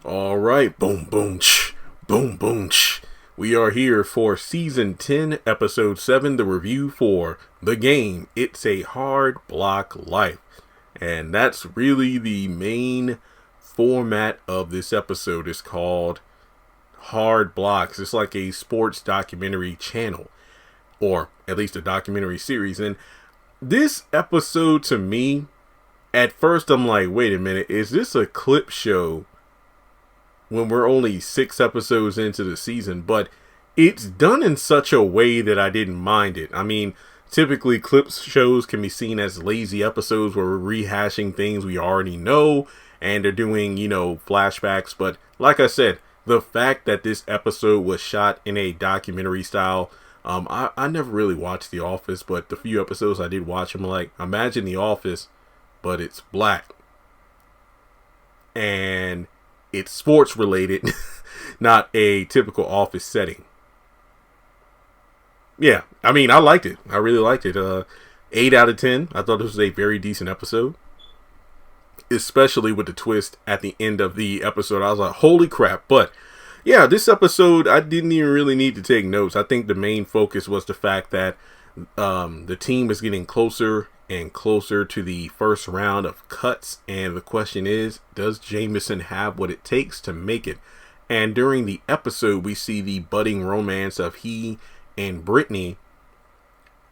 All right, boom, boom, boom, boom. We are here for season 10, episode 7, the review for the game. It's a hard block life. And that's really the main format of this episode. It's called Hard Blocks. It's like a sports documentary channel, or at least a documentary series. And this episode, to me, at first I'm like, wait a minute, is this a clip show when we're only 6 episodes into the season? But it's done in such a way that I didn't mind it. I mean, typically clip shows can be seen as lazy episodes where we're rehashing things we already know and they're doing, flashbacks. But like I said, the fact that this episode was shot in a documentary style, I never really watched The Office, but the few episodes I did watch, I'm like, imagine The Office, but it's black. And it's sports related, not a typical office setting. Yeah, I mean, I liked it. I really liked it. 8 out of 10. I thought this was a very decent episode, especially with the twist at the end of the episode. I was like, holy crap. But yeah, this episode, I didn't even really need to take notes. I think the main focus was the fact that the team is getting closer and closer to the first round of cuts, and the question is, does Jameson have what it takes to make it? And during the episode, we see the budding romance of he and Brittany,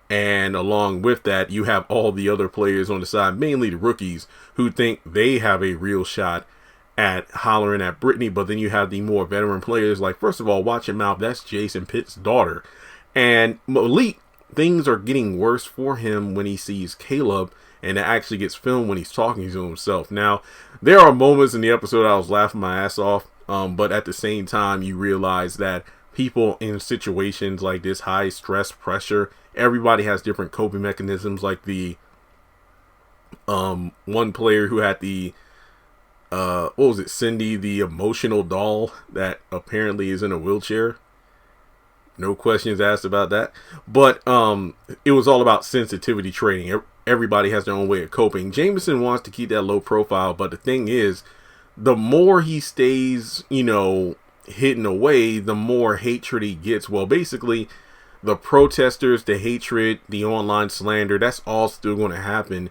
and along with that, you have all the other players on the side, mainly the rookies, who think they have a real shot at hollering at Brittany. But then you have the more veteran players, like, first of all, watch your mouth, that's Jason Pitt's daughter. And Malik, things are getting worse for him when he sees Caleb, and it actually gets filmed when he's talking to himself. Now, there are moments in the episode I was laughing my ass off, but at the same time, you realize that people in situations like this, high stress, pressure, everybody has different coping mechanisms. Like the one player who had the Cindy, the emotional doll that apparently is in a wheelchair. No questions asked about that. But it was all about sensitivity training. Everybody has their own way of coping. Jameson wants to keep that low profile, but the thing is, the more he stays, hidden away, the more hatred he gets. Well, basically, the protesters, the hatred, the online slander, that's all still going to happen,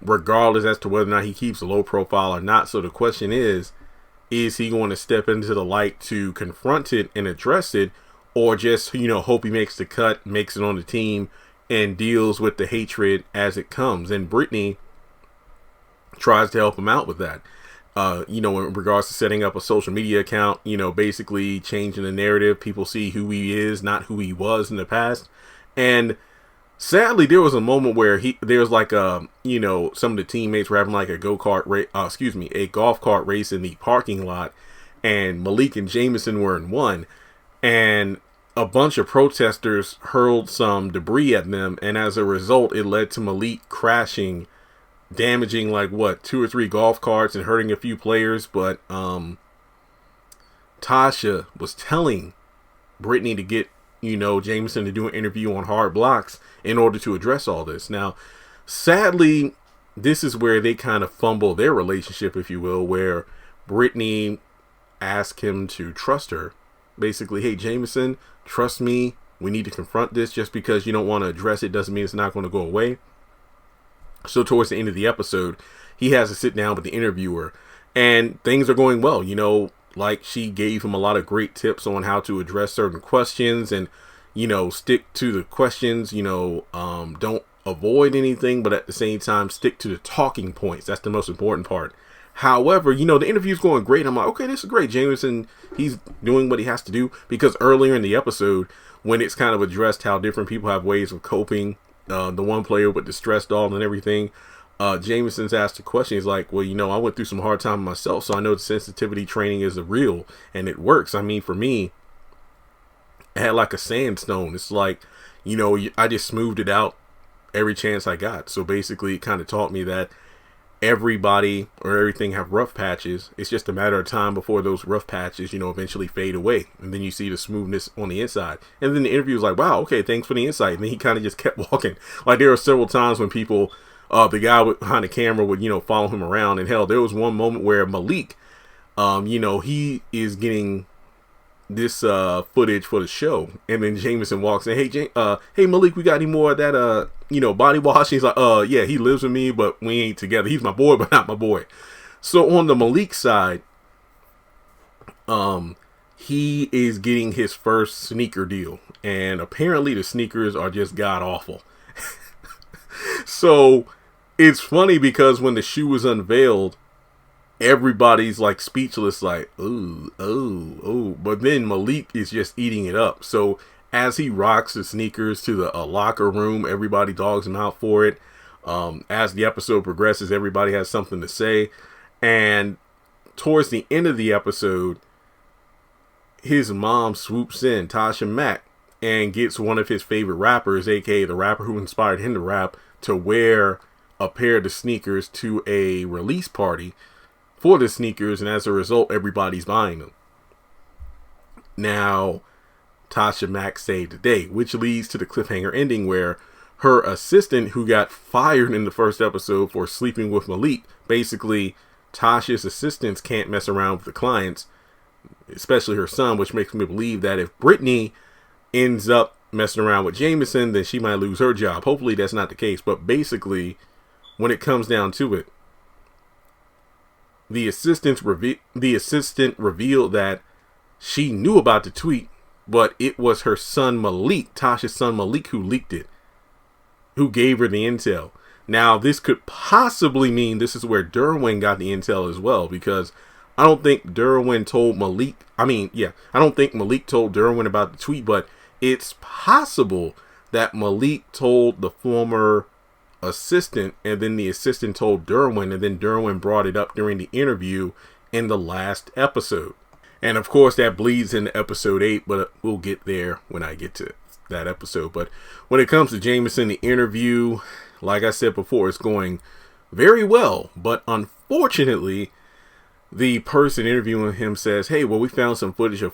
regardless as to whether or not he keeps a low profile or not. So the question is he going to step into the light to confront it and address it, or just, hope he makes the cut, makes it on the team, and deals with the hatred as it comes? And Brittany tries to help him out with that. In regards to setting up a social media account, basically changing the narrative. People see who he is, not who he was in the past. And sadly, there was a moment where some of the teammates were having like a golf cart race in the parking lot, and Malik and Jameson were in one, and a bunch of protesters hurled some debris at them, and as a result, it led to Malik crashing, damaging 2 or 3 golf carts and hurting a few players. But Tasha was telling Brittany to get Jameson to do an interview on Hard Blocks in order to address all this. Now, sadly, this is where they kind of fumble their relationship, if you will, where Brittany asked him to trust her. Basically, hey, Jameson, trust me, we need to confront this. Just because you don't want to address it doesn't mean it's not going to go away. So towards the end of the episode, he has to sit down with the interviewer, and things are going well. Like, she gave him a lot of great tips on how to address certain questions, and, stick to the questions, don't avoid anything, but at the same time, stick to the talking points. That's the most important part. However, the interview's going great. I'm like, okay, this is great. Jameson, he's doing what he has to do, because earlier in the episode, when it's kind of addressed how different people have ways of coping, the one player with the stress doll and everything, Jameson's asked a question. He's like, well, I went through some hard time myself, so I know the sensitivity training is real and it works. I mean, for me, it had like a sandstone. It's like, I just smoothed it out every chance I got. So basically, it kind of taught me that everybody or everything have rough patches. It's just a matter of time before those rough patches, eventually fade away. And then you see the smoothness on the inside. And then the interview was like, wow, okay, thanks for the insight. And then he kind of just kept walking. Like, there were several times when people, the guy behind the camera would, follow him around. And hell, there was one moment where Malik he is getting this footage for the show, and then Jameson walks in. Hey Malik, we got any more of that body wash? He's like, yeah, he lives with me, but we ain't together. He's my boy, but not my boy. So on the Malik side, he is getting his first sneaker deal, and apparently the sneakers are just god awful. So it's funny because when the shoe was unveiled, everybody's like speechless, like, ooh, oh. But then Malik is just eating it up. So as he rocks the sneakers to the locker room, everybody dogs him out for it. As the episode progresses, everybody has something to say. And towards the end of the episode, his mom swoops in, Tasha Mack, and gets one of his favorite rappers, aka the rapper who inspired him to rap, to wear a pair of the sneakers to a release party for the sneakers, and as a result, everybody's buying them. Now, Tasha Mack saved the day, which leads to the cliffhanger ending where her assistant, who got fired in the first episode for sleeping with Malik, basically, Tasha's assistants can't mess around with the clients, especially her son, which makes me believe that if Brittany ends up messing around with Jameson, then she might lose her job. Hopefully that's not the case, but basically, when it comes down to it, the assistant revealed that she knew about the tweet, but it was her son Malik, Tasha's son Malik, who leaked it, who gave her the intel. Now, this could possibly mean this is where Derwin got the intel as well, because I don't think Derwin told Malik. I don't think Malik told Derwin about the tweet, but it's possible that Malik told the former assistant, and then the assistant told Derwin, and then Derwin brought it up during the interview in the last episode. And of course, that bleeds into episode 8, but we'll get there when I get to that episode. But when it comes to Jameson, the interview, like I said before, it's going very well. But unfortunately, the person interviewing him says, hey, well, we found some footage of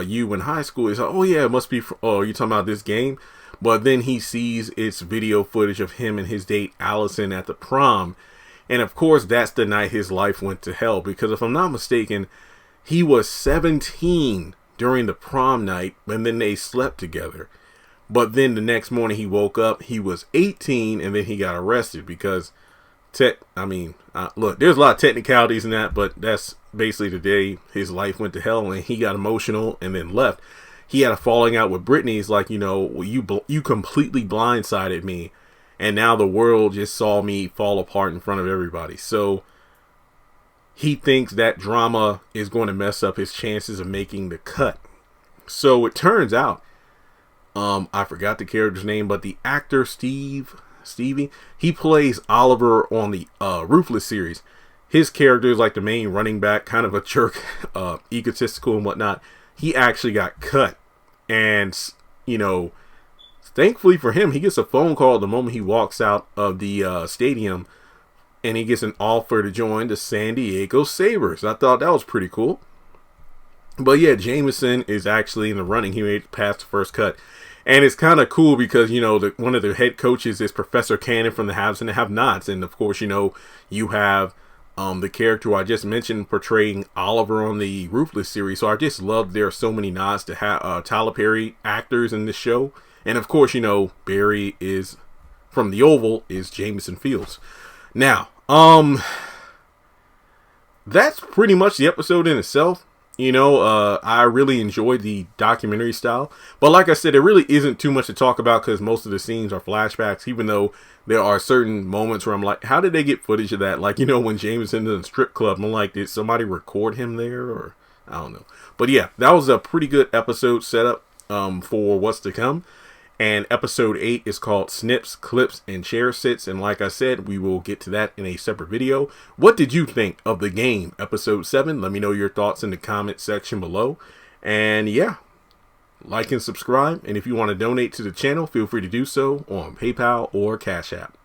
you in high school. He's like, oh yeah, it must be, you're talking about this game? But then he sees it's video footage of him and his date Allison at the prom. And of course, that's the night his life went to hell. Because if I'm not mistaken, he was 17 during the prom night, and then they slept together. But then the next morning he woke up, he was 18, and then he got arrested because, look, there's a lot of technicalities in that, but that's basically the day his life went to hell, and he got emotional and then left. He had a falling out with Brittany. He's like, you completely blindsided me, and now the world just saw me fall apart in front of everybody. So he thinks that drama is going to mess up his chances of making the cut. So it turns out, I forgot the character's name, but the actor Stevie, he plays Oliver on the Ruthless series. His character is like the main running back, kind of a jerk, egotistical and whatnot. He actually got cut. And, thankfully for him, he gets a phone call the moment he walks out of the stadium, and he gets an offer to join the San Diego Sabres. I thought that was pretty cool. But yeah, Jameson is actually in the running. He made it past the first cut. And it's kind of cool because, one of the head coaches is Professor Cannon from the Haves and the Have-Nots. And of course, you have the character I just mentioned portraying Oliver on the Ruthless series. So I just love there are so many nods to Tyler Perry actors in this show. And of course, Barry is from the Oval is Jameson Fields. Now, that's pretty much the episode in itself. I really enjoyed the documentary style. But like I said, there really isn't too much to talk about because most of the scenes are flashbacks, even though there are certain moments where I'm like, how did they get footage of that? Like, when Jameson's in the strip club, I'm like, did somebody record him there? Or I don't know. But yeah, that was a pretty good episode setup for what's to come. And episode 8 is called Snips, Clips, and Chair Sits. And like I said, we will get to that in a separate video. What did you think of the game, episode 7? Let me know your thoughts in the comment section below. And yeah, like and subscribe. And if you want to donate to the channel, feel free to do so on PayPal or Cash App.